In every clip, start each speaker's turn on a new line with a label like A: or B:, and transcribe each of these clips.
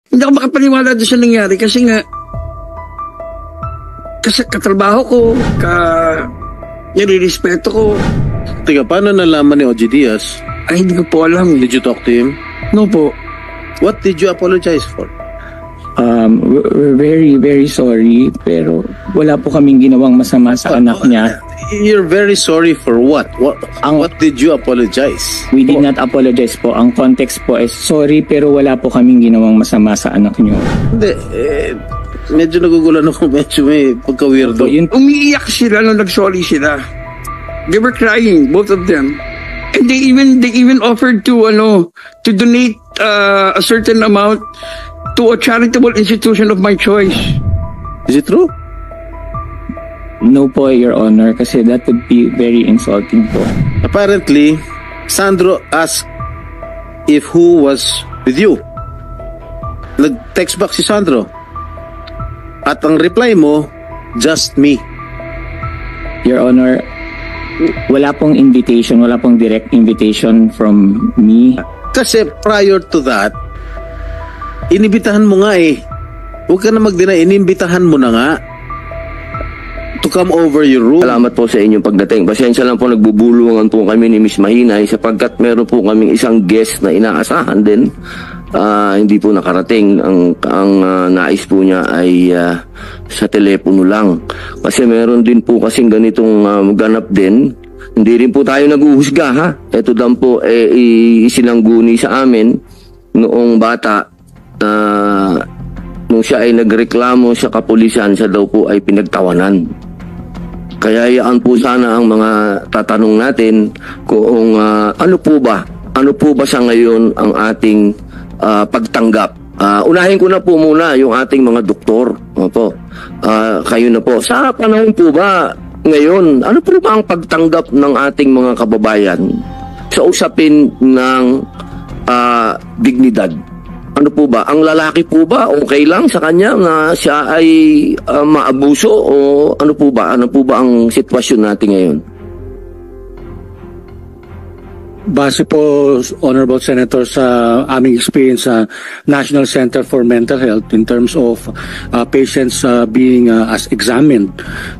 A: Hindi ako makapaniwala doon sa nangyari kasi nga, kasi katrabaho ko, nilirespeto ko.
B: Teka, paano nalaman ni OG Diaz?
A: Ay, hindi ko po alam.
B: Did you talk to him?
A: No po.
B: What did you apologize for?
C: We're very, very sorry, pero wala po kaming ginawang masama sa anak niya.
B: You're very sorry for what? What did you apologize?
C: We did not apologize po. Ang context po is sorry, pero wala po kaming ginawang masama sa anak niyo.
B: Hindi, medyo nagugulan ako, medyo may pagka-weirdo.
A: Umiiyak sila nung nag-sorry sila. They were crying, both of them. And they even offered to donate a certain amount to a charitable institution of my choice.
B: Is it true?
C: No po, Your Honor, kasi that would be very insulting po.
B: Apparently, Sandro asked if who was with you. Nag-text back si Sandro. At ang reply mo, just me.
C: Your Honor, wala pong invitation, wala pong direct invitation from me.
B: Kasi prior to that, inibitahan mo nga eh. Huwag ka na mag-deny, inimbitahan mo na nga to come over your room.
D: Salamat po sa inyong pagdating. Pasensya lang po, nagbubulungan po kami ni Miss Mahinay sapagkat meron po kaming isang guest na inaasahan din. Hindi po nakarating. Ang nais po niya ay sa telepono lang. Kasi meron din po kasing ganitong ganap din. Hindi rin po tayo naguhusga, ha? Ito lang po isinangguni sa amin noong bata nung siya ay nagreklamo sa kapulisan, siya daw po ay pinagtawanan. Kaya yaan po sana ang mga tatanong natin kung ano po ba sa ngayon ang ating pagtanggap. Unahin ko na po muna yung ating mga doktor. Opo. Kayo na po. Sa panahon po ba ngayon, ano po ba ang pagtanggap ng ating mga kababayan sa usapin ng dignidad? Ano po ba? Ang lalaki po ba okay lang sa kanya na siya ay maabuso o ano po ba? Ano po ba ang sitwasyon natin ngayon?
E: Base po, Honorable Senator, sa aming experience sa National Center for Mental Health in terms of patients being as examined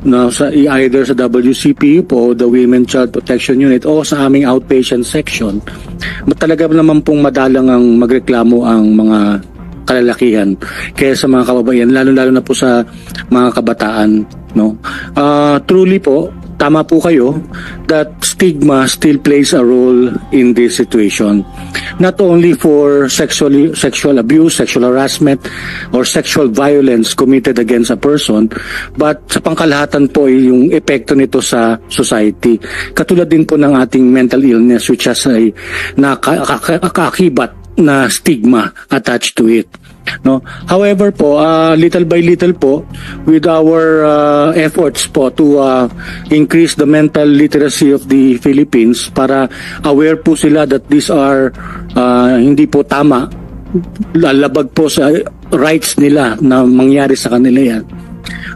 E: either sa WCPU po, the Women Child Protection Unit, o sa aming outpatient section, talaga naman pong madalang ang magreklamo ang mga kalalakihan kaya sa mga kababayan, lalo-lalo na po sa mga kabataan. Truly po, tama po kayo that stigma still plays a role in this situation. Not only for sexual abuse, sexual harassment, or sexual violence committed against a person, but sa pangkalahatan po yung epekto nito sa society. Katulad din po ng ating mental illness which has a nakaakibat na stigma attached to it. However po, little by little po, with our efforts po to increase the mental literacy of the Philippines, para aware po sila that these are hindi po tama, lalabag po sa rights nila na mangyari sa kanila yan.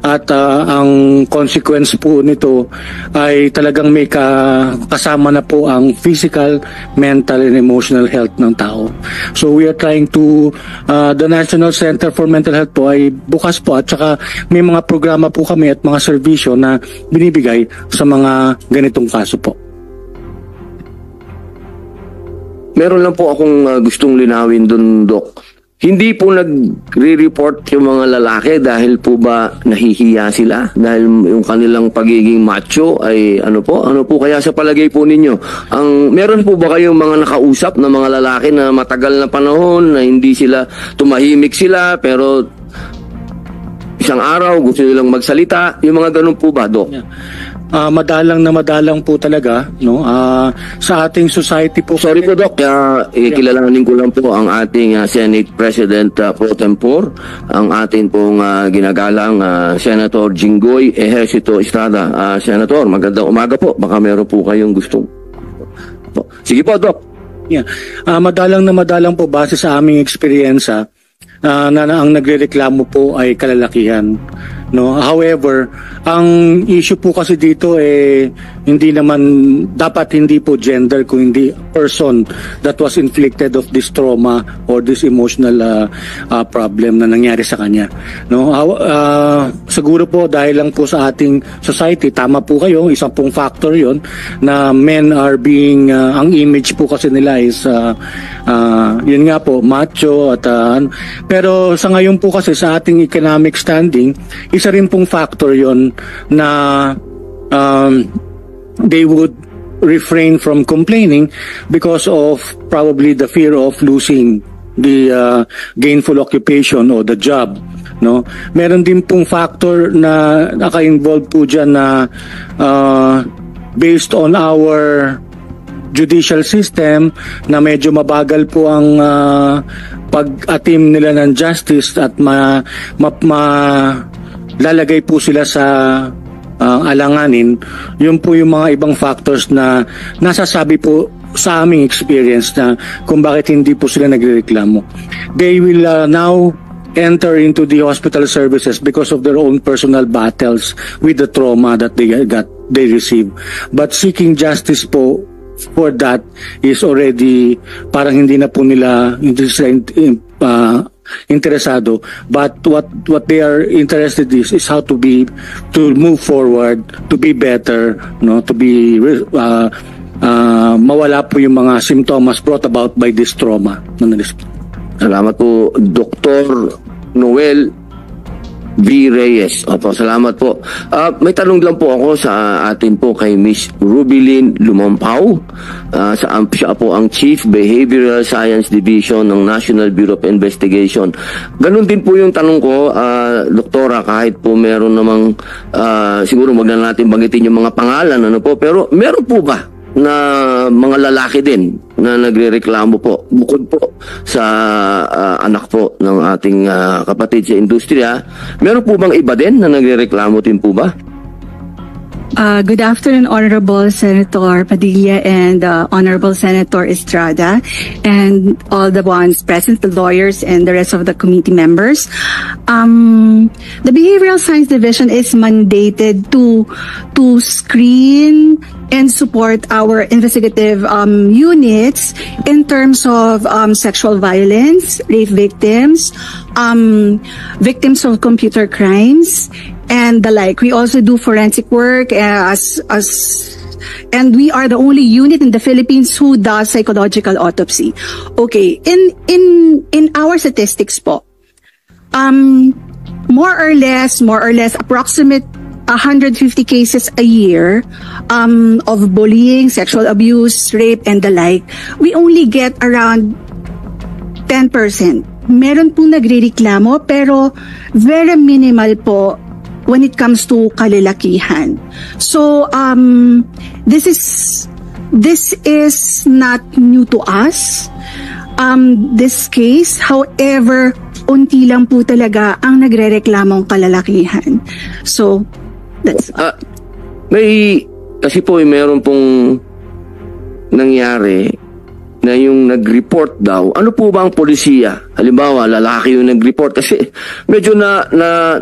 E: At ang consequence po nito ay talagang may kasama na po ang physical, mental, and emotional health ng tao. So we are trying to, the National Center for Mental Health po ay bukas po, at saka may mga programa po kami at mga serbisyo na binibigay sa mga ganitong kaso po.
D: Meron lang po akong gustong linawin dun, Dok. Hindi po nagre-report yung mga lalaki dahil po ba nahihiya sila? Dahil yung kanilang pagiging macho ay ano po kaya sa palagay po ninyo? Meron po ba kayong mga nakausap na mga lalaki na matagal na panahon na hindi sila, tumahimik sila pero isang araw gusto nilang magsalita? Yung mga ganun po ba, Dok?
E: Yeah. Madalang po talaga, sa ating society po.
D: Sorry po, Doc, kilalanin ko lang po ang ating Senate President Pro Tempore, ang ating pong ginagalang Senator Jinggoy Ejercito Estrada. Senator, magandang umaga po. Baka meron po kayong gustong. Sige po, Doc.
E: Yeah. Madalang po base sa aming eksperyensya na ang nagrereklamo po ay kalalakihan. no? However, ang issue po kasi dito hindi po gender, kung hindi person that was inflicted of this trauma or this emotional problem na nangyari sa kanya, no? Siguro po dahil lang po sa ating society, tama po kayo, isang pong factor 'yon na men are being ang image po kasi nila is yun nga po, macho at pero sa ngayon po kasi sa ating economic standing, isa rin pong factor yon na they would refrain from complaining because of probably the fear of losing the gainful occupation or the job, no? Meron din pong factor na naka-involve po dyan na based on our judicial system na medyo mabagal po ang pag-atim nila ng justice at lalagay po sila sa alanganin. Yun po yung mga ibang factors na nasasabi po sa aming experience na kung bakit hindi po sila nagrereklamo. They will now enter into the hospital services because of their own personal battles with the trauma that they received. But seeking justice po for that is already parang hindi na po nila interesado, but what they are interested is how to move forward, to be better, no, to be mawala po yung mga symptoms brought about by this trauma.
D: Salamat po, Dr. Noel V. Reyes. Opo, salamat po. May tanong lang po ako sa atin po kay Miss Rubilin Lumampaw. Siya po ang Chief Behavioral Science Division ng National Bureau of Investigation. Ganun din po yung tanong ko, Doktora, kahit po meron namang, siguro wag na natin banggitin yung mga pangalan, ano po, pero meron po ba na mga lalaki din na nagrereklamo po bukod po sa anak po ng ating kapatid sa industriya, meron po bang iba din na nagrereklamo din po ba?
F: Good afternoon, Honorable Senator Padilla and Honorable Senator Estrada and all the ones present, the lawyers and the rest of the committee members. The Behavioral Science Division is mandated to screen and support our investigative units in terms of sexual violence, rape victims, victims of computer crimes, and the like. We also do forensic work and we are the only unit in the Philippines who does psychological autopsy. Okay, in our statistics po, more or less approximate 150 cases a year of bullying, sexual abuse, rape, and the like. We only get around 10%. Meron po nagrereklamo pero very minimal po when it comes to kalalakihan. So this is not new to us. This case, however, unti lang po talaga ang nagrereklamong kalalakihan. So that's
D: kasi po meron pong nangyari na yung nag-report daw. Ano po ba ang polisiya? Halimbawa, lalaki yung nag-report kasi medyo na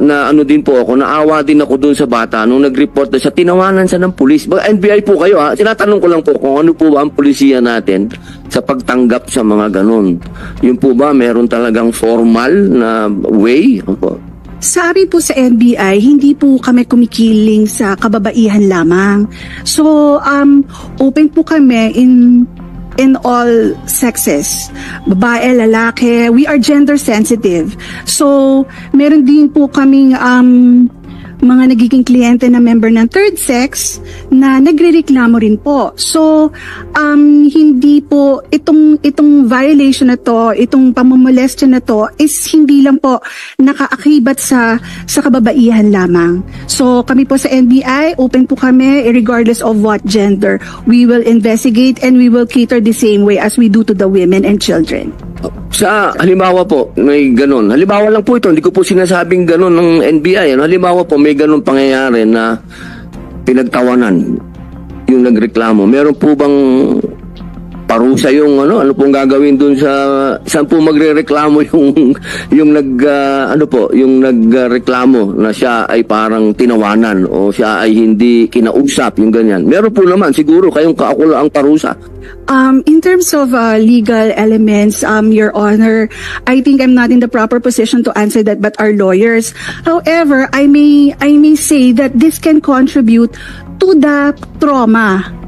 D: ano din po ako, naawa din ako dun sa bata nung nag-report na siya, tinawanan siya ng pulis. NBI po kayo ha, tinatanong ko lang po kung ano po ba ang polisiya natin sa pagtanggap sa mga ganun. Yung po ba meron talagang formal na way? Opo.
F: Sabi po sa NBI, hindi po kami kumikiling sa kababaihan lamang. So, open po kami in all sexes. Babae, lalaki, we are gender sensitive. So, meron din po kaming mga nagiging kliyente na member ng third sex na nagrereklamo rin po. So, hindi po itong violation na to, itong pamumolestya na to is hindi lang po nakaakibat sa kababaihan lamang. So, kami po sa NBI, open po kami regardless of what gender. We will investigate and we will cater the same way as we do to the women and children.
D: Sa halimbawa po, may ganun. Halimbawa lang po ito, hindi ko po sinasabing ganun ng NBI. Halimbawa po, may ganun pangyayari na pinagtawanan yung nagreklamo. Meron po bang parusa yung ano pong gagawin dun sa saan po magrereklamo yung nagreklamo na siya ay parang tinawanan o siya ay hindi kinausap, yung ganyan. Meron po naman siguro kayong kaakula ang parusa.
F: In terms of legal elements, Your Honor, I think I'm not in the proper position to answer that, but our lawyers. However, I may say that this can contribute to the trauma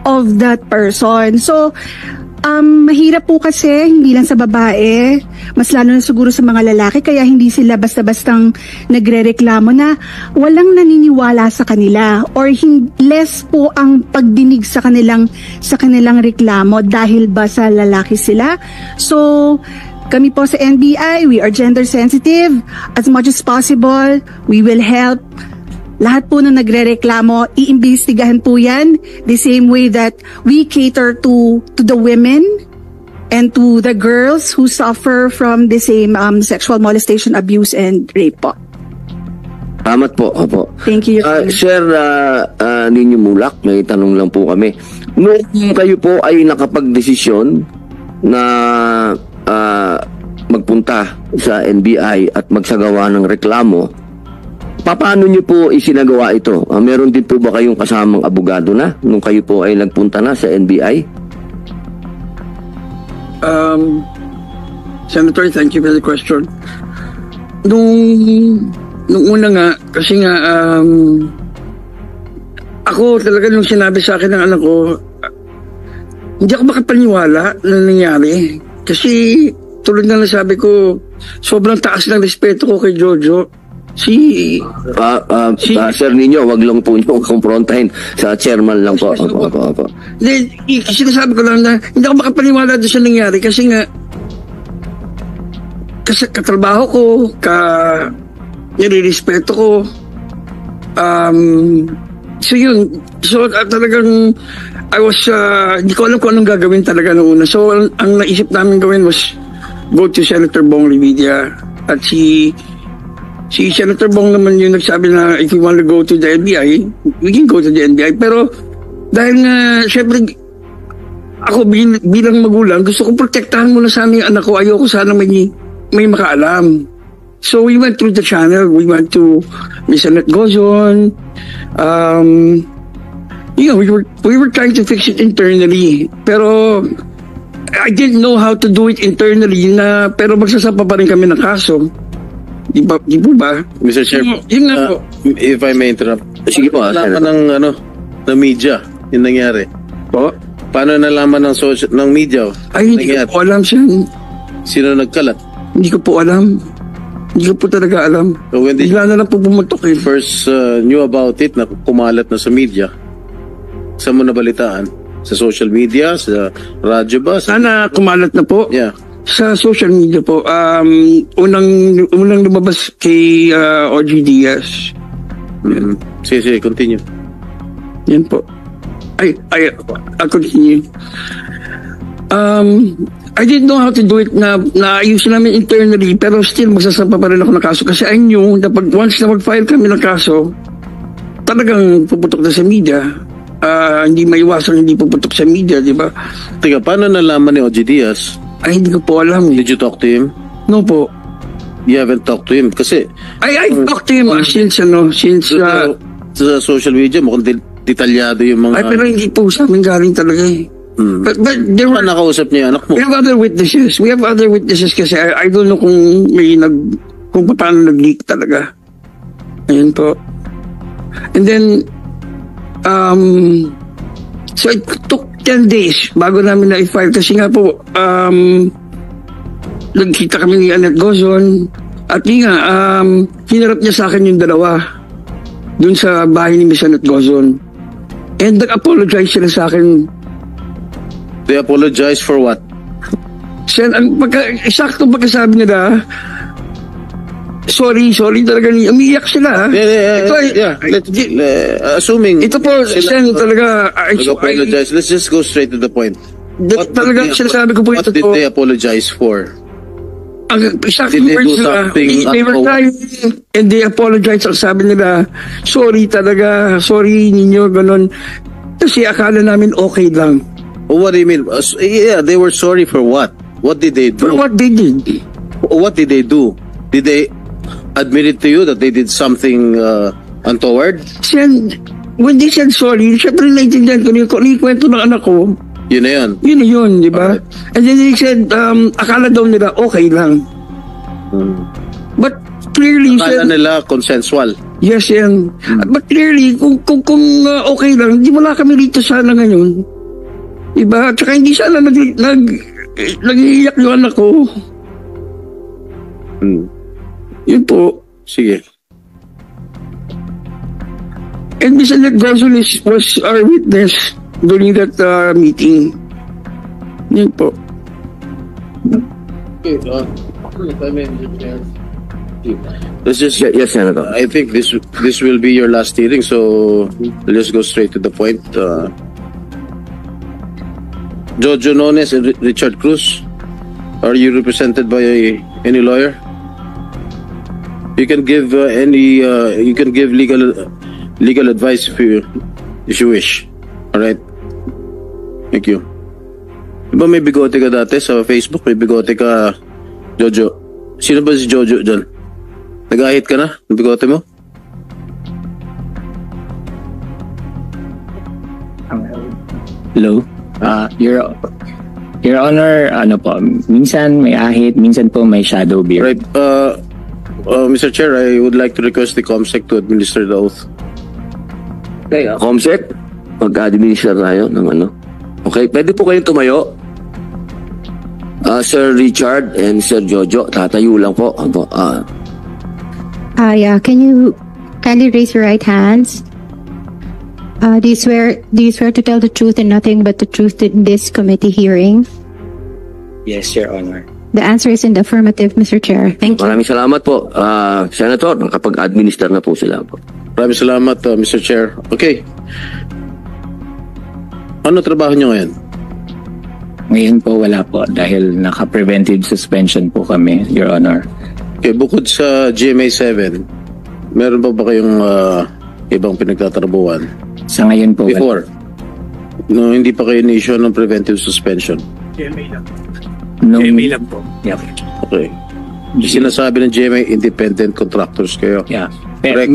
F: of that person. So, mahirap po kasi, hindi lang sa babae, mas lalo na siguro sa mga lalaki, kaya hindi sila basta-bastang nagrereklamo na walang naniniwala sa kanila or less po ang pagdinig sa kanilang reklamo dahil ba sa lalaki sila. So, kami po sa NBI, we are gender sensitive. As much as possible, we will help. Lahat po na nagrereklamo, iimbestigahan po yan the same way that we cater to the women and to the girls who suffer from the same sexual molestation, abuse, and rape po.
D: Salamat po. Opo.
F: Thank you.
D: Sir Ninyo Mulak, may tanong lang po kami. Noong kayo po ay nakapagdesisyon na magpunta sa NBI at magsagawa ng reklamo, paano nyo po isinagawa ito? Meron din po ba kayong kasamang abogado na nung kayo po ay nagpunta na sa NBI?
A: Senator, thank you for the question. Nung una nga, kasi nga, ako talaga nung sinabi sa akin ng anak ko, hindi ako makapaniwala na nangyari. Kasi tulad na nasabi ko, sobrang taas ng respeto ko kay Jojo.
D: Sir Ninyo, wag lang po nyo kumprontahin sa chairman lang po. Opo.
A: Sinasabi ko lang na hindi ako makapaniwala doon sa nangyari kasi katrabaho ko, nire-respeto ko. So yun. So talagang hindi ko alam kung anong gagawin talaga noong una. So ang naisip namin gawin was go to Senator Bong Revilla at si Senator Bong naman yung nagsabi na if you want to go to the NBI, we can go to the NBI. Pero dahil nga, syempre, ako bilang magulang, gusto ko protektahan muna sana yung anak ko. Ayoko sana may makaalam. So we went through the channel. We went to Ms. Annette Gozon. We were trying to fix it internally. Pero I didn't know how to do it internally pero magsasapa pa rin kami ng kaso. Di po ba?
B: Mr. Chair,
A: yun nga po.
B: If I may interrupt.
D: Sige po.
B: Nalaman ng media yung nangyari.
A: Po?
B: Paano nalaman ng media?
A: Ay, hindi ko po alam siya.
B: Sino nagkalat?
A: Hindi ko po alam. Hindi ko po talaga alam.
B: So when they
A: bigla na lang po pumatok eh.
B: first knew about it, na kumalat na sa media, saan mo nabalitaan? Sa social media? Sa radyo ba?
A: Sana kumalat na po.
B: Yeah.
A: Sa social media po, unang lumabas kay OG Diaz.
B: Sige, continue.
A: Yan po. I'll continue. I didn't know how to do it naayusin namin internally pero still magsasampa pa rin ako ng kaso kasi I knew na once na mag-file kami ng kaso, talagang puputok na sa media. Hindi maiwasan hindi puputok sa media, di ba?
B: Teka, paano nalaman ni OG Diaz?
A: Ay, hindi ko po alam.
B: Did you talk to him?
A: No po.
B: You haven't talked to him kasi
A: I talked to him since
B: sa social media mukhang detalyado yung mga
A: pero hindi po sa amin galing talaga eh. But there were
B: nakausap niya anak mo.
A: We have other witnesses kasi I don't know kung paano nag-leak talaga. Ayun po. And then so it took 10 days bago namin na-file kasi nga po nagkita kami ni Annette Gozon at hinarap niya sa akin yung dalawa dun sa bahay ni Miss Annette Gozon and nag-apologize sila sa akin.
B: They apologize for what?
A: Eksakto pagkasabi nila sorry talaga umiiyak sila.
B: Assuming
A: ito po Sen talaga
B: apologize. Let's just go straight to the point.
A: Talaga sinasabi ko po ito.
B: What did they apologize for?
A: Ang exact
B: Did they
A: words
B: do something
A: they were crying and they apologized. Ang sabi nila, sorry talaga, sorry ninyo, ganon. Kasi akala namin okay lang.
B: What do you mean? Yeah, they were sorry for what? What did they
A: For
B: do?
A: what they did.
B: What did they do? Did they admit it to you that they did something untoward?
A: When they said sorry, syempre naiintindihan ko yung kwento ng anak ko.
B: Yun na yun.
A: Yun na yun, di ba?
B: Alright.
A: And then they said, akala daw nila okay lang. But clearly,
B: Akala
A: said,
B: nila consensual.
A: yes yan. But clearly, kung okay lang, di wala kami rito sana ngayon. Diba? At saka hindi sana nag-iiyak yung anak ko. Yun po.
B: Sige.
A: And Ms. Annette Gonzalez was our witness during that meeting. Yun po.
B: Okay, let's just.
D: Yes, Senator.
B: I think this will be your last hearing, so let's go straight to the point. Jojo Nones and Richard Cruz, are you represented by any lawyer? You can give you can give legal advice if you wish. All right. Thank you. Diba may bigote ka dati sa Facebook? May bigote ka, Jojo. Sino ba si Jojo dyan? Nag-ahit ka na? Ang bigote mo?
C: Hello? Your Honor, ano po, minsan may ahit, minsan po may shadow beard.
B: Right. Mr. Chair, I would like to request the COMSEC to administer the oath.
D: Okay, Comsec, mag-administer tayo ng ano. Okay, pwede po kayong tumayo. Sir Richard and Sir Jojo, tatayo lang po.
G: Yeah. Can you kindly raise your right hands? Do you swear to tell the truth and nothing but the truth in this committee hearing?
C: Yes, Your Honor.
G: The answer is in the affirmative, Mr. Chair. Thank you.
D: Maraming salamat po. Senator, nakapag-administer na po sila po.
B: Maraming salamat, Mr. Chair. Okay. Ano trabaho nyo ngayon?
C: Ngayon po wala po dahil naka-preventive suspension po kami, Your Honor.
B: Okay, bukod sa GMA 7, meron pa ba kayong ibang pinagtatrabuhan?
C: Sa ngayon po
B: Before? No, hindi pa kayo ni-issue ng preventive suspension.
C: GMA lang po. Yeah.
B: Okay. Sinasabi ng GMA, independent contractors kayo.
C: Yeah.
B: Correct?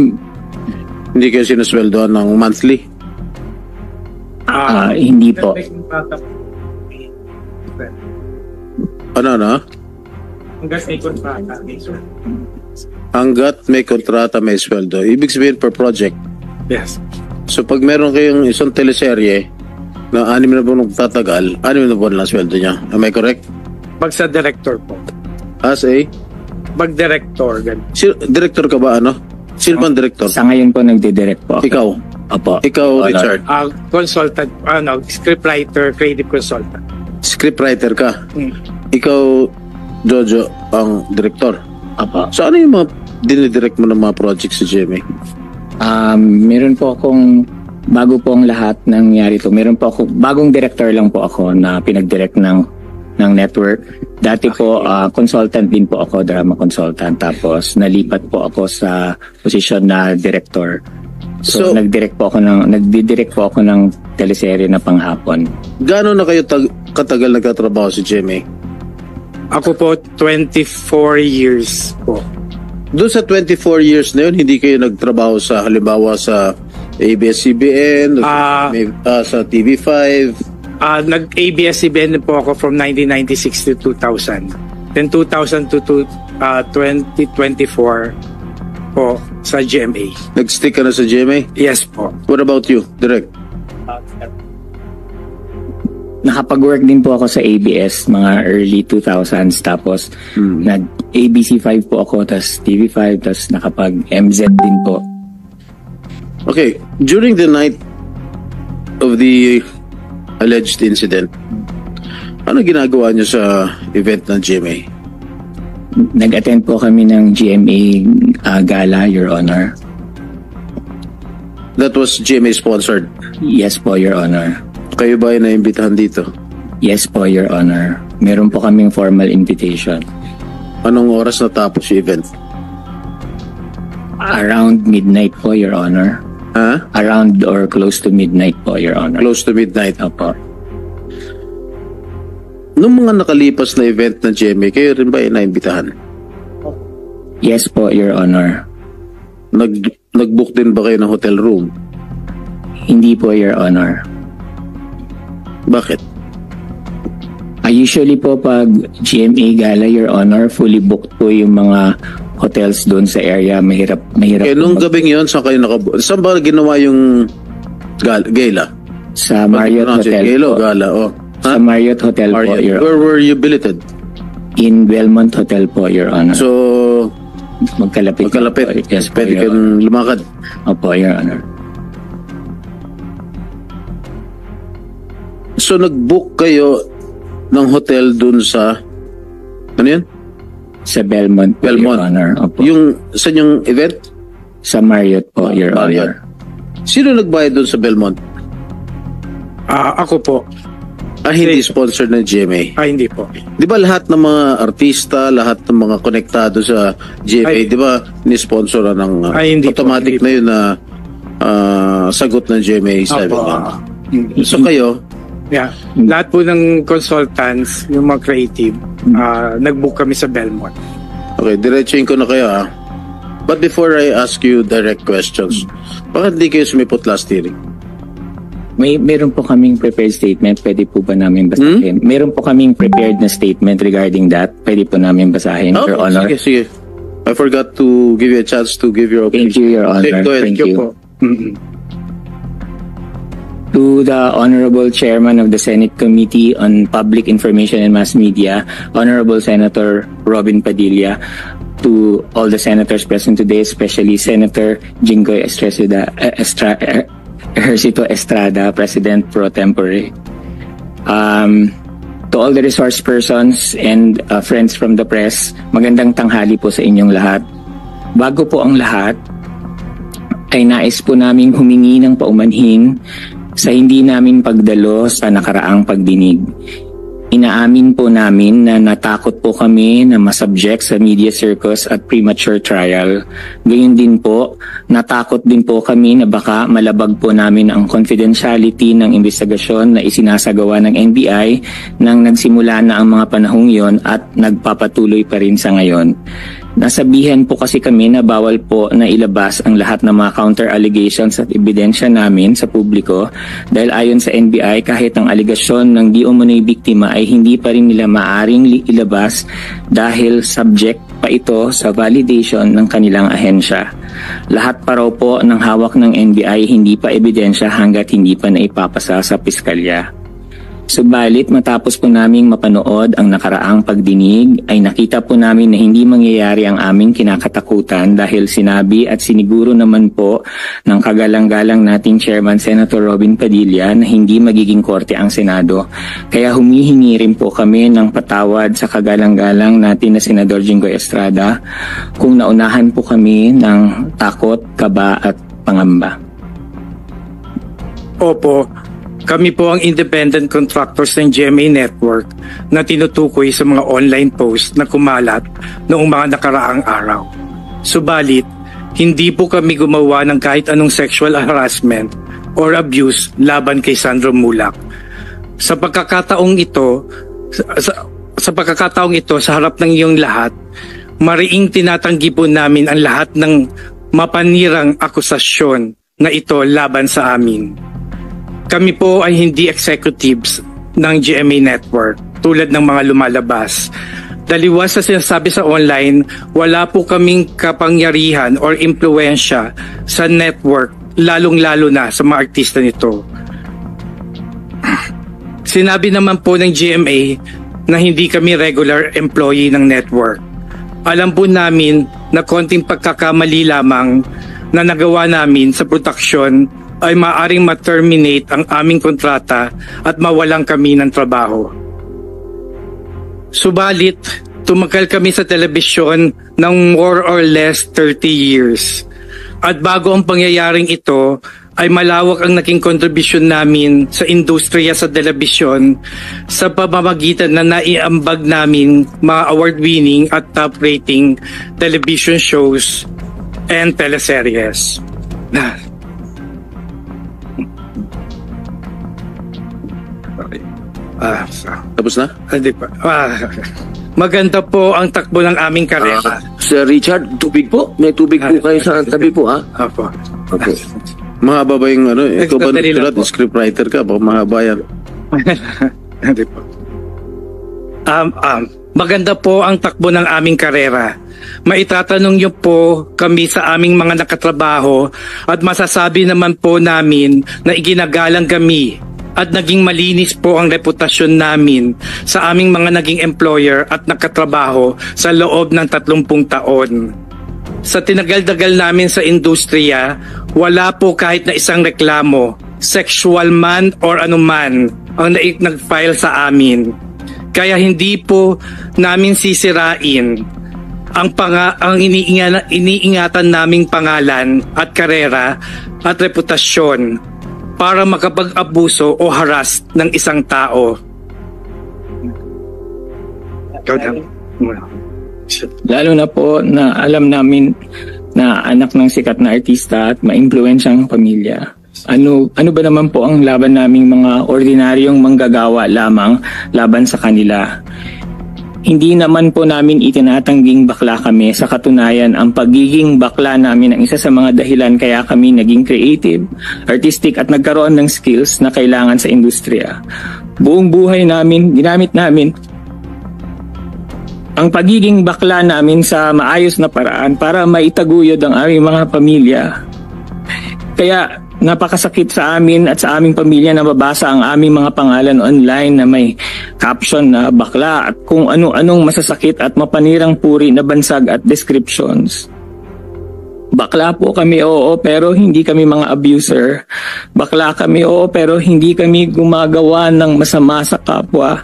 B: Hindi kayo sinusweldoan ng monthly?
C: Hindi po.
B: Ano? Hanggat may kontrata, may sweldo. Ibig sabihin per project.
H: Yes.
B: So pag meron kayong isang teleserye na 6 na buwan tatagal, 6 na buwan lang sweldo niya. Am I correct?
H: Pag sa director po.
B: As a?
H: Pag director, ganun.
B: Director ka ba, ano? Sino bang director?
C: Sa ngayon po nagdidirect po ako.
B: Ikaw?
C: Opo.
B: Ikaw,
C: Honor.
B: Richard?
H: Consultant, scriptwriter, creative consultant.
B: Scriptwriter ka? Ikaw, Jojo, ang director?
C: Opo.
B: So ano yung mga dinidirect mo ng mga projects sa GMA?
C: Meron po akong, bago po ang lahat nangyari to, meron po ako, bagong director lang po ako na pinag-direct ng network. Dati po, consultant din po ako, drama consultant. Tapos, nalipat po ako sa posisyon na director. So nagdidirect po ako ng teleserye na panghapon.
B: Gaano na kayo katagal nagtatrabaho sa GMA?
H: Ako po, 24 years po.
B: Doon sa 24 years na yun, hindi kayo nagtrabaho sa, halimbawa sa ABS-CBN, sa TV5?
H: Nag-ABS-CBN po ako from 1996 to 2000. Then 2000 to 2024 po sa GMA.
B: Nag-stick ka na sa GMA?
H: Yes po.
B: What about you, Direk?
C: Nakapag-work din po ako sa ABS mga early 2000s, tapos nag-ABC5 po ako, tapos TV5, tapos nakapag-MZ din po.
B: Okay, during the night of the alleged incident, ano ginagawa niyo sa event ng GMA?
C: Nag-attend po kami ng GMA gala, Your Honor.
B: That was GMA sponsored?
C: Yes po, Your Honor.
B: Kayo ba ay naimbitahan dito?
C: Yes po, Your Honor. Meron po kaming formal invitation.
B: Anong oras natapos yung event?
C: Around midnight po, Your Honor.
B: Ha?
C: Around or close to midnight po, Your Honor.
B: Close to midnight.
C: Opo.
B: Nung mga nakalipas na event ng GMA, kayo rin ba ay naimbitahan?
C: Yes po, Your Honor.
B: Nag-book din ba kayo ng hotel room?
C: Hindi po, Your Honor.
B: Bakit?
C: Usually po pag GMA Gala, Your Honor, fully booked po yung mga hotels doon sa area. Mahirap
B: Eh, nung
C: po
B: gabing yun, saan kayo saan ba ginawa yung gala?
C: sa Marriott Hotel po.
B: Gala, oh.
C: Sa Marriott Hotel po, Your
B: Where
C: Honor.
B: were you billeted?
C: In Belmont Hotel po, Your Honor.
B: So,
C: magkalapit. Po. Yes po,
B: pwede
C: Your Honor.
B: kang lumakad.
C: Opo, Your Honor.
B: So, nag-book kayo ng hotel dun sa, ano yun?
C: Sa Belmont po,
B: Belmont.
C: Your Honor. Opo.
B: Saan yung event?
C: Sa Marriott po, Your
B: Marriott.
C: Honor.
B: Sino nagbayad dun sa Belmont?
H: Ako po.
B: Hindi sponsored ng GMA.
H: Hindi po.
B: Di ba lahat ng mga artista, lahat ng mga konektado sa GMA, di ba ni-sponsoran ng
H: hindi
B: automatic
H: po,
B: na yun na sagot ng GMA 7? So kayo,
H: Yeah. Lahat po ng consultants, yung mga creative, nag-book kami sa Belmont.
B: okay, diretsuin ko na kayo But before I ask you direct questions, bakit di kayo sumipot last hearing?
C: Meron po kaming prepared statement. Pwede po ba namin basahin? Meron po kaming prepared na statement regarding that. Pwede po namin basahin, Your Honor.
B: Sige. I forgot to give you a chance to give your opinion.
C: Thank you, Your Honor.
B: Go ahead.
C: Thank you.
H: Po.
C: To the Honorable Chairman of the Senate Committee on Public Information and Mass Media, Honorable Senator Robin Padilla, to all the senators present today, especially Senator Jinggoy Ejercito Estrada, President Pro Tempore. To all the resource persons and friends from the press, magandang tanghali po sa inyong lahat. Bago po ang lahat, ay nais po naming humingi ng paumanhin sa hindi namin pagdalo sa nakaraang pagdinig. Inaamin po namin na natakot po kami na masubject sa media circus at premature trial. Gayun din po, natakot din po kami na baka malabag po namin ang confidentiality ng investigasyon na isinasagawa ng NBI nang nagsimula na ang mga panahong yon at nagpapatuloy pa rin sa ngayon. Nasabihan po kasi kami na bawal po na ilabas ang lahat ng mga counter-allegations at ebidensya namin sa publiko dahil ayon sa NBI kahit ang alegasyon ng di umano'y biktima ay hindi pa rin nila maaring ilabas dahil subject pa ito sa validation ng kanilang ahensya. Lahat pa raw po ng hawak ng NBI hindi pa ebidensya hanggat hindi pa naipapasa sa piskalya. Subalit matapos po naming mapanood ang nakaraang pagdinig ay nakita po namin na hindi mangyayari ang aming kinakatakutan dahil sinabi at siniguro naman po ng kagalang-galang nating Chairman Senator Robin Padilla na hindi magiging korte ang Senado. Kaya humihingi rin po kami ng patawad sa kagalang-galang natin na Senador Jinggoy Estrada kung naunahan po kami ng takot, kaba at pangamba.
H: Opo. Kami po ang independent contractors ng GMA Network na tinutukoy sa mga online post na kumalat noong mga nakaraang araw. Subalit, hindi po kami gumawa ng kahit anong sexual harassment or abuse laban kay Sandro Mulak. Sa pagkakataong ito, sa harap ng iyong lahat, mariing tinatanggi po namin ang lahat ng mapanirang akusasyon na ito laban sa amin. Kami po ay hindi executives ng GMA Network tulad ng mga lumalabas. Daliwas sa sinasabi sa online, wala po kaming kapangyarihan or impluensya sa network, lalong-lalo na sa mga artista nito. Sinabi naman po ng GMA na hindi kami regular employee ng network. Alam po namin na konting pagkakamali lamang na nagawa namin sa produksyon ay maaaring ma-terminate ang aming kontrata at mawalan kami ng trabaho. Subalit, tumagal kami sa telebisyon ng more or less 30 years. At bago ang pangyayaring ito, ay malawak ang naging kontribusyon namin sa industriya sa telebisyon sa pamamagitan na naiambag namin mga award-winning at top-rating television shows and teleseries.
B: Tapos na?
H: Hindi pa. Maganda po ang takbo ng aming karera.
D: Sir Richard, tubig po. May tubig po kayo sa tabi po, ha?
H: Opo.
D: Okay.
B: Mahaba ba yung ano? Ikaw ba
H: Dali lang po.
B: scriptwriter ka? Baka mahaba yan.
H: Hindi po. Maganda po ang takbo ng aming karera. Maitatanong niyo po kami sa aming mga nakatrabaho at masasabi naman po namin na iginagalang kami at naging malinis po ang reputasyon namin sa aming mga naging employer at nakatrabaho sa loob ng 30 taon. Sa tinagal-dagal namin sa industriya, wala po kahit na isang reklamo, sexual man or anuman, ang nag-file sa amin. Kaya hindi po namin sisirain ang iniingatan naming pangalan at karera at reputasyon para makapag-abuso o harass ng isang tao.
C: Lalo na po na alam namin na anak ng sikat na artista at maimpluwensyang pamilya. Ano ba naman po ang laban naming mga ordinaryong manggagawa lamang laban sa kanila? Hindi naman po namin itinatangging bakla kami. Sa katunayan, ang pagiging bakla namin ang isa sa mga dahilan kaya kami naging creative, artistic at nagkaroon ng skills na kailangan sa industriya. Buong buhay namin, ginamit namin ang pagiging bakla namin sa maayos na paraan para maitaguyod ang aming mga pamilya. Kaya napakasakit sa amin at sa aming pamilya na mabasa ang aming mga pangalan online na may caption na bakla at kung ano-anong masasakit at mapanirang puri na bansag at descriptions. Bakla po kami, oo, pero hindi kami mga abuser. Bakla kami, oo, pero hindi kami gumagawa ng masama sa kapwa.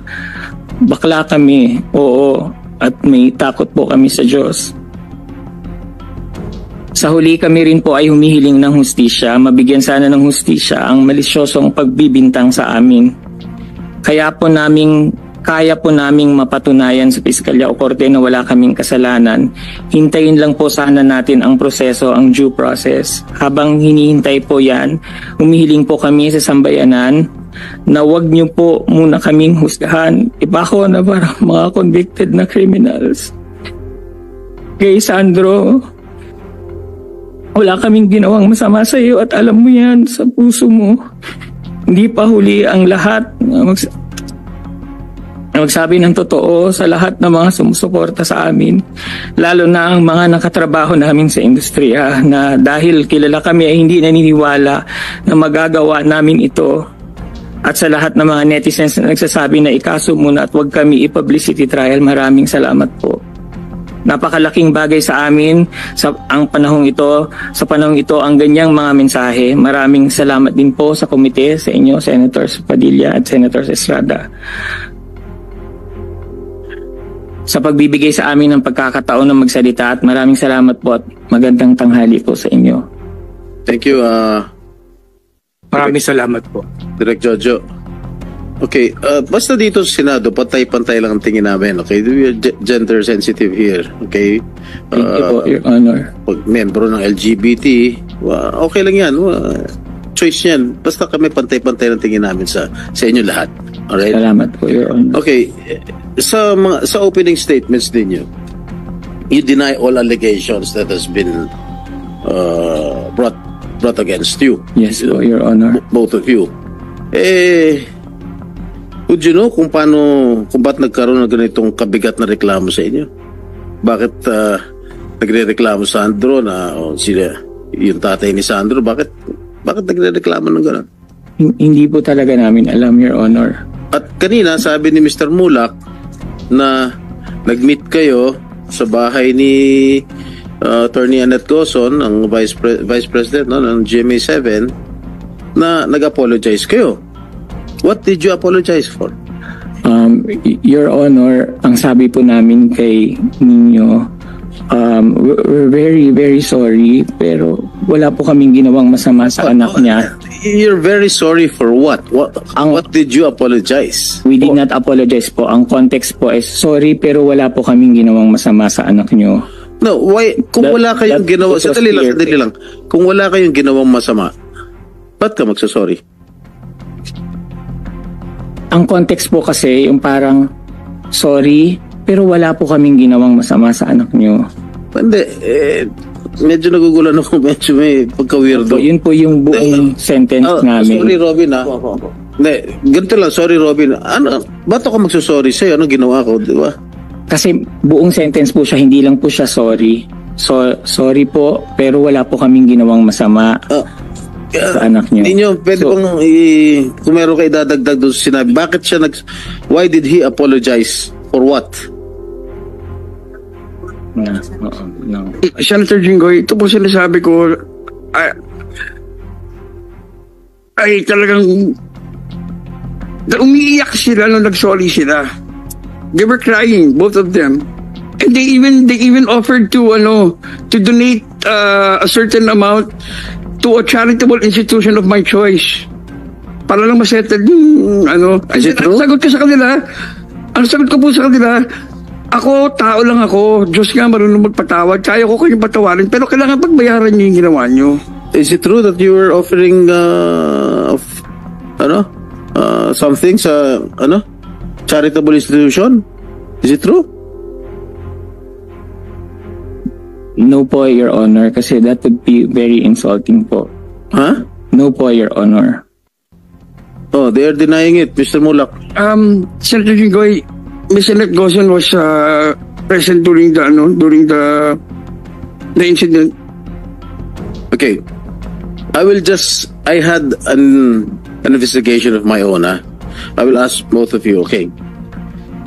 C: Bakla kami, oo, at may takot po kami sa Diyos. Sa huli kami rin po ay humihiling ng hustisya, mabigyan sana ng hustisya ang malisyosong pagbibintang sa amin. Kaya po naming mapatunayan sa piskalya o korte na wala kaming kasalanan. Hintayin lang po sana natin ang proseso, ang due process. Habang hinihintay po yan, humihiling po kami sa sambayanan na wag niyo po muna kaming husgahan. Iba ko na parang mga convicted na criminals. Kay Sandro, wala kaming ginawang masama sa iyo at alam mo yan sa puso mo. Hindi pa huli ang lahat magsabi ng totoo sa lahat ng mga sumusuporta sa amin. Lalo na ang mga nakatrabaho namin sa industriya na dahil kilala kami ay hindi naniniwala na magagawa namin ito. At sa lahat ng mga netizens na nagsasabi na ikaso muna at huwag kami i-publicity trial, maraming salamat po. Napakalaking bagay sa amin sa panahong ito ang ganyang mga mensahe. Maraming salamat din po sa komite, sa inyo, Senators Padilla at Senators Estrada, sa pagbibigay sa amin ng pagkakataon na magsalita, at maraming salamat po at magandang tanghali po sa inyo.
B: Thank you.
H: Maraming salamat po.
B: Direk Jojo. Okay, basta dito sa Senado, pantay-pantay lang ang tingin namin. Okay, we are gender sensitive here. Okay?
C: Thank you po, Your Honor.
B: Pag membro ng LGBT, okay lang yan. Choice yan. Basta kami pantay-pantay lang tingin namin sa inyo lahat. Alright?
C: Salamat po, Your Honor.
B: Okay, sa opening statements ninyo, you deny all allegations that has been brought against you.
C: Yes po, Your Honor.
B: Both of you. Would you know kung ba't nagkaroon ng ganitong kabigat na reklamo sa inyo? Bakit nagre-reklamo Sandro na yung tatay ni Sandro, bakit nagre-reklamo ng gano'n?
C: Hindi po talaga namin alam, Your Honor.
B: At kanina sabi ni Mr. Mulak na nag-meet kayo sa bahay ni Attorney Annette Gozon, ang Vice President ng GMA7, na nag-apologize kayo. What did you apologize for?
C: Your Honor, ang sabi po namin kay ninyo, we're very, very sorry, pero wala po kaming ginawang masama sa anak niya.
B: You're very sorry for what? What did you apologize?
C: We did not apologize po. Ang context po is sorry, pero wala po kaming ginawang masama sa anak niyo.
B: No, why? Kung wala kayong ginawa, sadali lang. Kung wala kayong ginawang masama, ba't ka magsasorry?
C: ang context po kasi yung parang, sorry, pero wala po kaming ginawang masama sa anak nyo.
B: Hindi, medyo nagugulan ako, medyo may pagka-weirdo.
C: So, yun po yung buong sentence namin.
B: Sorry, Robin, ha? Hindi, ganito lang, sorry, Robin. Ano, ba't ako magsusorry sa'yo? Ano ginawa ko, di ba?
C: Kasi buong sentence po siya, hindi lang po siya sorry. So, sorry po, pero wala po kaming ginawang masama sa anak niyo.
B: Hindi nyo, pwede bang kung meron kayo dadagdag doon sa sinabi, bakit siya why did he apologize? For what?
C: No.
A: Senator Jinggoy, ito po sinasabi ko ay talagang umiiyak sila nung nag-sorry sila. They were crying, both of them. And they even offered to donate a certain amount to a charitable institution of my choice. Para lang masettle yung
B: Is it true?
A: Ang sagot ko po sa kanila, ako, tao lang ako. Diyos nga marunong magpatawad. Kaya ko kayong patawarin. Pero kailangan pagbayaran niyo yung ginawa niyo.
B: Is it true that you were offering something sa charitable institution? Is it true?
C: No po, Your Honor, kasi that would be very insulting po.
B: Huh?
C: No po, Your Honor.
B: Oh, they are denying it, Mr. Mulak.
A: Senator Jinggoy, Ms. Elect Gozon was present during the incident.
B: Okay. I had an investigation of my own. I will ask both of you, okay.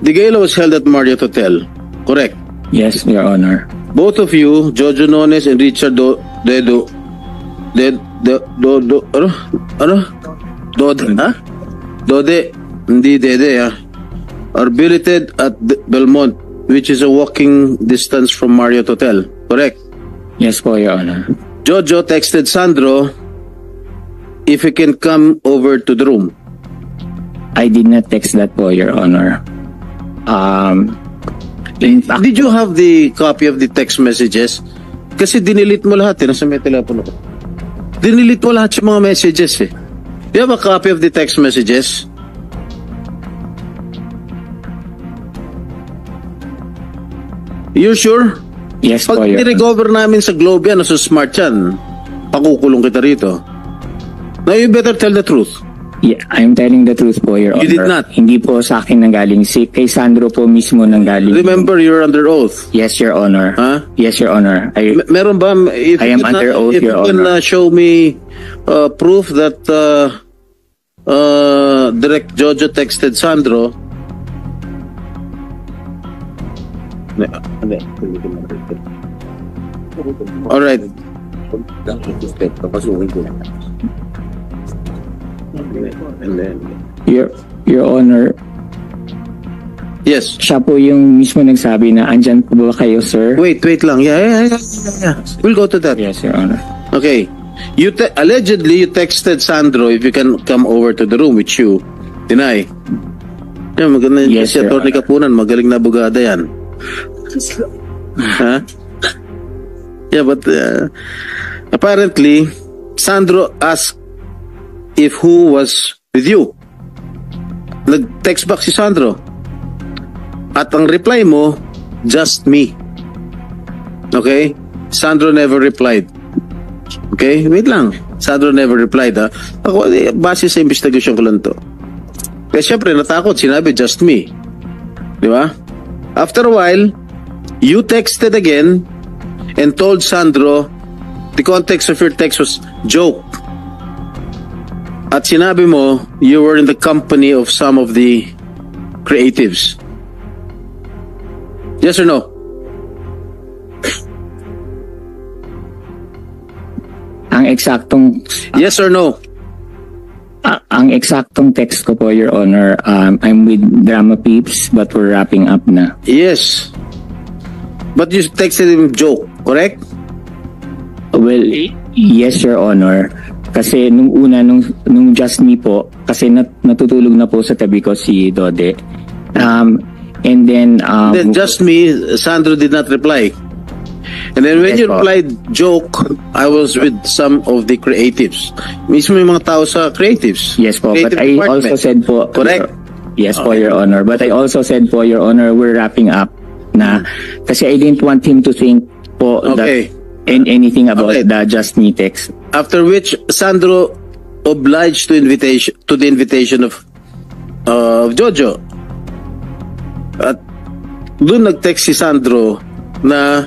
B: The gala was held at Marriott Hotel, correct?
C: Yes, Your Honor.
B: Both of you, Jojo Nones and Richard Dode, hindi Dede, are billeted at Belmont, which is a walking distance from Marriott Hotel, correct?
C: Yes po, Your Honor.
B: Jojo texted Sandro if he can come over to the room.
C: I did not text that po, Your Honor.
B: Did you have the copy of the text messages? Kasi dinilit mo lahat, nasa may telepono ko. Dinilit mo lahat yung mga messages eh. Do you have a copy of the text messages? You sure?
C: Yes po,
B: Pag
C: Your Honor.
B: nirecover namin sa Globe yan o sa Smart yan, pakukulong kita rito. Now you better tell the truth.
C: Yeah, I'm telling the truth po, Your Honor.
B: You did not?
C: Hindi po sa akin nanggaling. Kay Sandro po mismo nanggaling.
B: Remember, you're under oath.
C: Yes, Your Honor.
B: Huh?
C: Yes, Your Honor.
B: Meron ba? If
C: I am under oath,
B: if
C: Your
B: you can
C: Honor.
B: show me proof that Direct Jojo texted Sandro. All right.
C: Your Honor,
B: Yes.
C: siya po yung mismo nagsabi na andyan po ba kayo, sir?
B: Wait lang. Yeah. We'll go to that.
C: Yes, Your Honor.
B: Okay. Allegedly, you texted Sandro if you can come over to the room with you. Deny. Yan, maganda yun.
C: Yes,
B: Si
C: Your
B: Atty.
C: Honor.
B: Kapunan, magaling na abogada yan. Ha? Yeah, but apparently, Sandro asked if who was with you. Nag-text back si Sandro. At ang reply mo, just me. Okay? Sandro never replied. Okay? Wait lang. Sandro never replied, ha? Ako, base sa investigation ko lang to. Kaya syempre, natakot. Sinabi, just me. Di ba? After a while, you texted again and told Sandro the context of your text was joke. At sinabi mo, you were in the company of some of the creatives. Yes or no?
C: Ang eksaktong
B: Yes or no?
C: ang eksaktong text ko po, Your Honor, I'm with Drama Peeps but we're wrapping up na.
B: Yes. But you texted him joke, correct?
C: Well, yes, Your Honor. Kasi nung una, nung just me po, kasi natutulog na po sa tabi ko si Dode. And then,
B: Then just me, Sandro did not reply. And then when
C: Yes,
B: you
C: po.
B: replied joke, I was with some of the creatives. Mismo yung mga tao sa creatives.
C: yes po, but
B: Creative
C: I
B: department.
C: also said po,
B: Correct.
C: Yes po, Your Honor. But I also said po, Your Honor, we're wrapping up na kasi I didn't want him to think po
B: Okay.
C: that anything about
B: Okay.
C: the Just Me text.
B: After which, Sandro obliged to the invitation of Jojo. At doon nag-text si Sandro na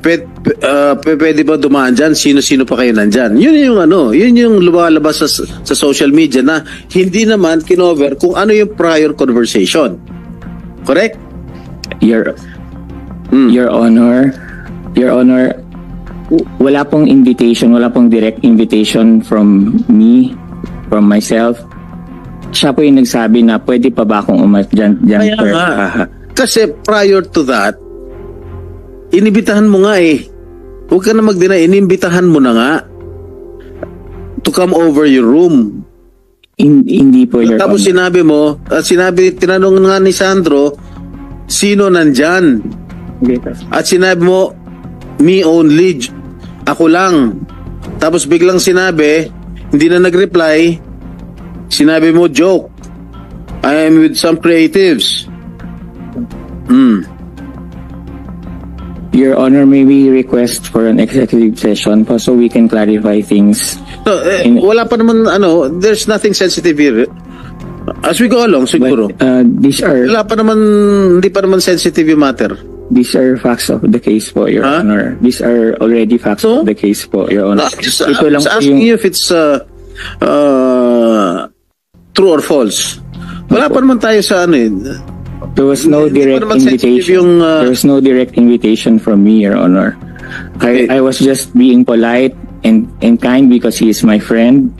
B: pwede ba dumaan dyan? Sino-sino pa kayo nandyan? Yun yung lumalabas sa social media na hindi naman kinover kung ano yung prior conversation. Correct?
C: Your Honor, wala pong invitation, wala pong direct invitation from me, from myself. Siya po yung nagsabi na pwede pa ba akong dyan
B: Kaya
C: sir?
B: nga. Kasi prior to that, inibitahan mo nga eh. Huwag ka na mag-deny, inimbitahan mo na nga to come over your room.
C: Hindi po, Your
B: Tapos
C: Honor.
B: tinanong nga ni Sandro, sino nandyan? At sinabi mo, me only, ako lang. Tapos biglang sinabi, hindi na nag-reply, sinabi mo, joke. I am with some creatives.
C: Your Honor, may we request for an executive session po so we can clarify things.
B: No, wala pa naman, there's nothing sensitive here. As we go along, siguro.
C: But these are
B: Hindi pa naman sensitive yung matter.
C: These are facts of the case po, Your Honor. These are already facts of the case po, Your Honor.
B: I'm just asking you if it's true or false. Wala pa naman tayo sa
C: There was no
B: Hindi
C: direct
B: pa naman sensitive
C: invitation. There was no direct invitation from me, Your Honor. I was just being polite and kind because he is my friend.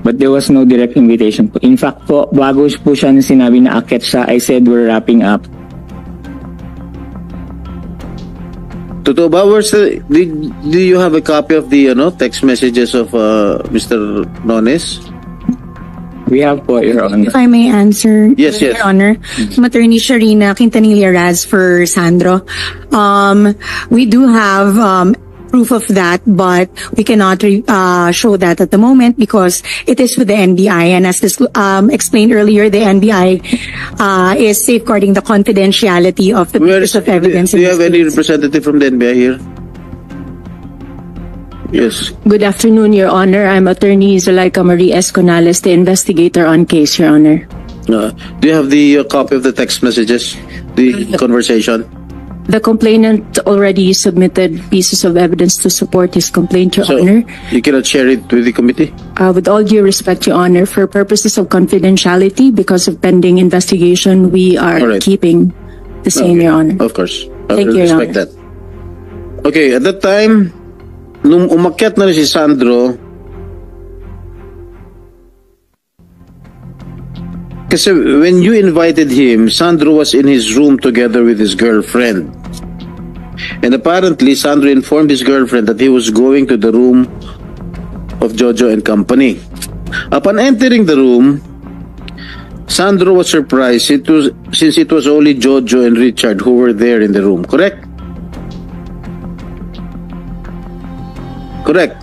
C: But there was no direct invitation. In fact po, bago po siya sinabi na akit siya, I said we're wrapping up.
B: Totoo ba? Do you have a copy of the text messages of Mr. Nones?
C: We have po, Your Honor.
I: If I may answer,
B: Yes.
I: Your Honor, I'm Attorney Sharina Quintanilla Raz for Sandro. We do have proof of that, but we cannot show that at the moment because it is with the NBI. And as this explained earlier, the NBI is safeguarding the confidentiality of the pieces of evidence.
B: Do you
I: in
B: have
I: this
B: any
I: case.
B: representative from the NBI here? Yes.
J: Good afternoon, Your Honor. I'm Attorney Zuleika Marie Esconales, the investigator on case, Your Honor.
B: Do you have the copy of the text messages? The conversation?
J: The complainant already submitted pieces of evidence to support his complaint, Your
B: So,
J: Honor.
B: you cannot share it with the committee?
J: With all due respect, Your Honor, for purposes of confidentiality, because of pending investigation, we are
B: All right.
J: keeping the same,
B: Okay.
J: Your Honor.
B: Of course. I
J: Thank
B: will
J: you, Your
B: respect
J: Honor.
B: that. Okay, at that time, nung umakyat na rin si Sandro, kasi when you invited him, Sandro was in his room together with his girlfriend. And apparently, Sandro informed his girlfriend that he was going to the room of Jojo and company. Upon entering the room, Sandro was surprised since it was only Jojo and Richard who were there in the room. Correct? Correct.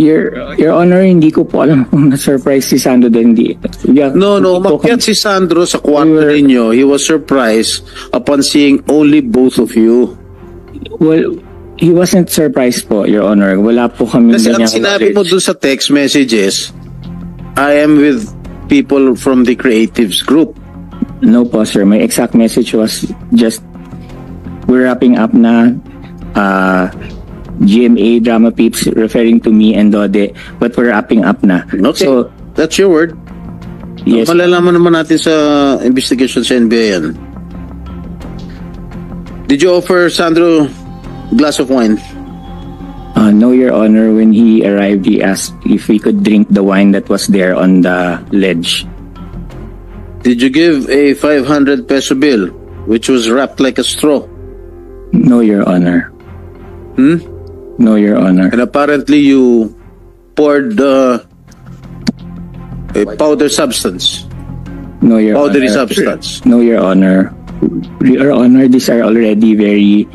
C: Your Honor, hindi ko po alam kung na-surprise si Sandro din.
B: No, umakyat si Sandro sa kwarto ninyo. He was surprised upon seeing only both of you.
C: Well, he wasn't surprised po, Your Honor. Wala po kami
B: Kasi ang
C: ganyang
B: sinabi mo
C: knowledge.
B: dun sa text messages, I am with people from the creatives group.
C: No po, sir. My exact message was just, we're wrapping up na GMA Drama Peeps referring to me and Dode, but we're wrapping up na.
B: Okay.
C: So,
B: That's your word.
C: yes.
B: Malalaman naman natin sa investigation sa NBI yan. Did you offer Sandro glass of wine?
C: No, Your Honor. When he arrived, he asked if we could drink the wine that was there on the ledge.
B: Did you give a 500 peso bill which was wrapped like a straw?
C: No, Your Honor. No, Your Honor.
B: And apparently you poured a powder substance.
C: No, Your
B: Powdery
C: Honor.
B: substance.
C: No, Your Honor. Your Honor, these are already very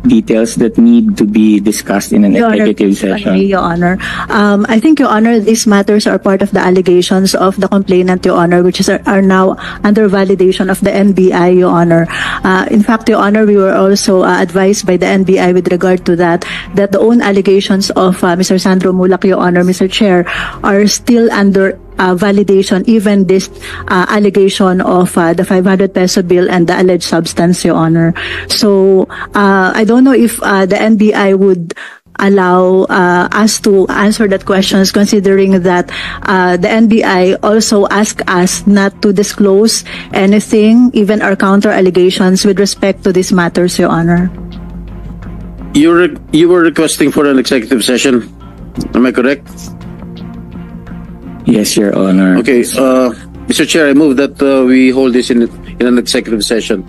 C: details that need to be discussed in an
K: Your Honor,
C: executive session.
K: Your Honor, I think, Your Honor, these matters are part of the allegations of the complainant, Your Honor, which are now under validation of the NBI, Your Honor. In fact, Your Honor, we were also advised by the NBI with regard to that the own allegations of Mr. Sandro Mulak, Your Honor, Mr. Chair, are still under validation, even this allegation of the 500 peso bill and the alleged substance, Your Honor. So I don't know if the NBI would allow us to answer that questions, considering that the NBI also asked us not to disclose anything, even our counter allegations with respect to these matters, Your Honor.
B: You were requesting for an executive session. Am I correct?
C: Yes, Your Honor.
B: Okay, Mr. Chair, I move that we hold this in an executive session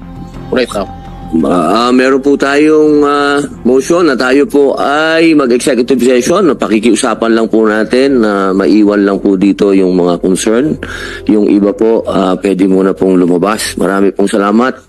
B: right now.
D: Meron po tayong motion na tayo po ay mag-executive session. Pakikiusapan lang po natin na maiwan lang po dito yung mga concern. Yung iba po, pwede muna pong lumabas. Marami pong salamat.